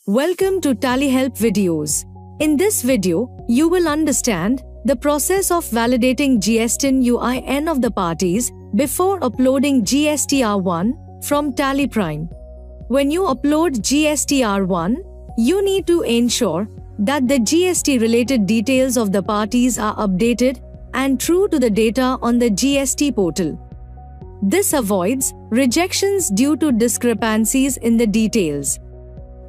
Welcome to TallyHelp videos. In this video, you will understand the process of validating GSTIN UIN of the parties before uploading GSTR1 from TallyPrime. When you upload GSTR1, you need to ensure that the GST-related details of the parties are updated and true to the data on the GST portal. This avoids rejections due to discrepancies in the details.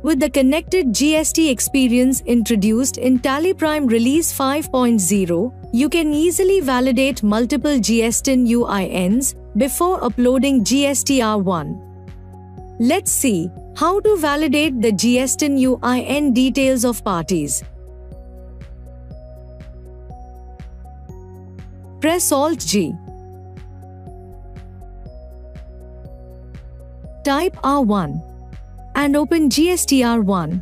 With the connected GST experience introduced in TallyPrime Release 5.0, you can easily validate multiple GSTIN UINs before uploading GSTR1. Let's see how to validate the GSTIN UIN details of parties. Press Alt-G. Type R1 and open GSTR1.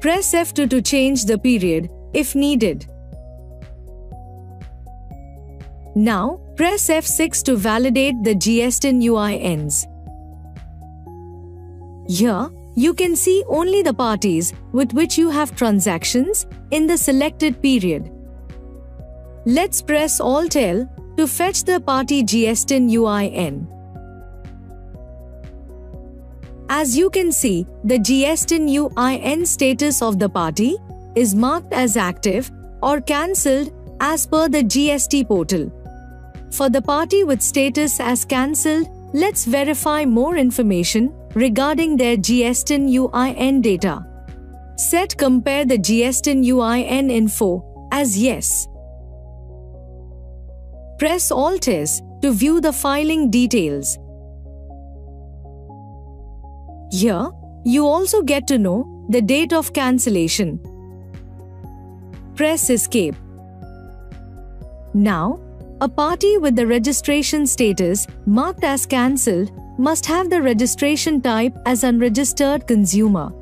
Press F2 to change the period, if needed. Now, press F6 to validate the GSTIN UINs. Here, you can see only the parties with which you have transactions in the selected period. Let's press Alt-L to fetch the party GSTIN UIN. As you can see, the GSTIN UIN status of the party is marked as active or cancelled as per the GST portal. For the party with status as cancelled, let's verify more information regarding their GSTIN UIN data. Set Compare the GSTIN UIN info as Yes. Press Alt-S to view the filing details. Here, you also get to know the date of cancellation. Press Escape. Now, a party with the registration status marked as cancelled must have the registration type as unregistered consumer.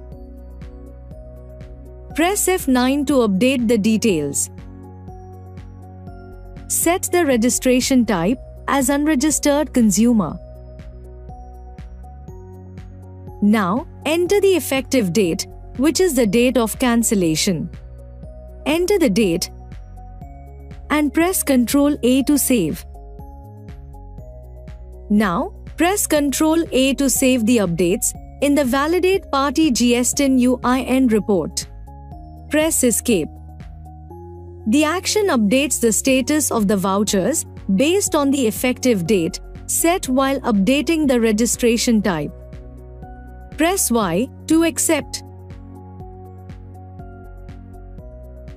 Press F9 to update the details. Set the registration type as unregistered consumer. Now, enter the effective date, which is the date of cancellation. Enter the date and press Ctrl-A to save. Now, press Ctrl-A to save the updates in the Validate Party GSTIN UIN report. Press Escape. The action updates the status of the vouchers based on the effective date set while updating the registration type. Press Y to accept.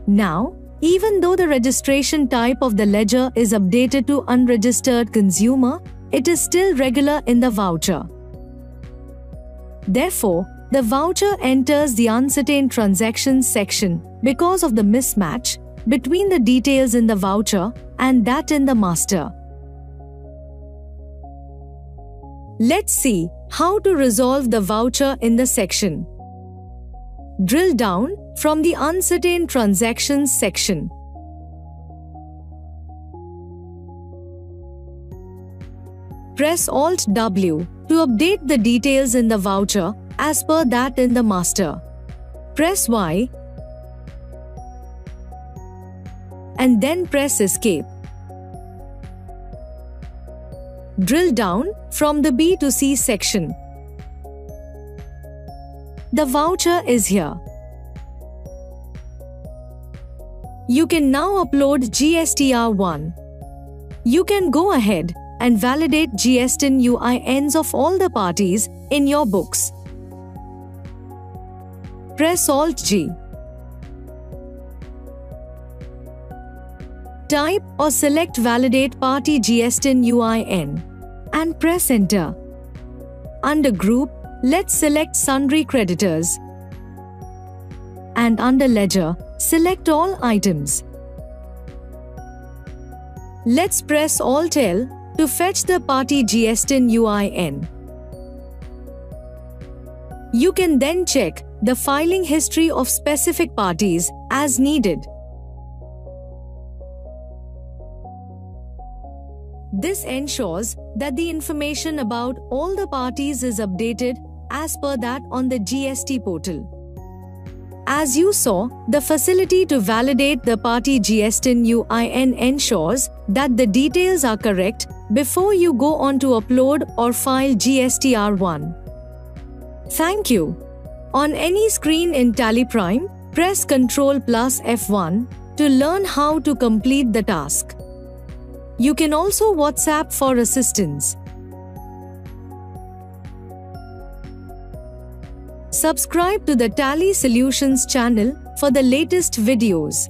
Now, even though the registration type of the ledger is updated to unregistered consumer, it is still regular in the voucher. Therefore, the voucher enters the uncertain transactions section because of the mismatch between the details in the voucher and that in the master. Let's see how to resolve the voucher in the section. Drill down from the Uncertain Transactions section. Press Alt-W to update the details in the voucher as per that in the master. Press Y and then press Escape. Drill down from the B to C section. The voucher is here. You can now upload GSTR1. You can go ahead and validate GSTIN UINs of all the parties in your books. Press Alt-G. Type or select Validate Party GSTIN UIN and press Enter. Under Group, let's select Sundry Creditors. And under Ledger, select all items. Let's press Alt-L to fetch the party GSTIN UIN. You can then check the filing history of specific parties as needed. This ensures that the information about all the parties is updated as per that on the GST portal. As you saw, the facility to validate the party GSTIN UIN ensures that the details are correct before you go on to upload or file GSTR1. Thank you. On any screen in Tally Prime, press Ctrl plus F1 to learn how to complete the task. You can also WhatsApp for assistance. Subscribe to the Tally Solutions channel for the latest videos.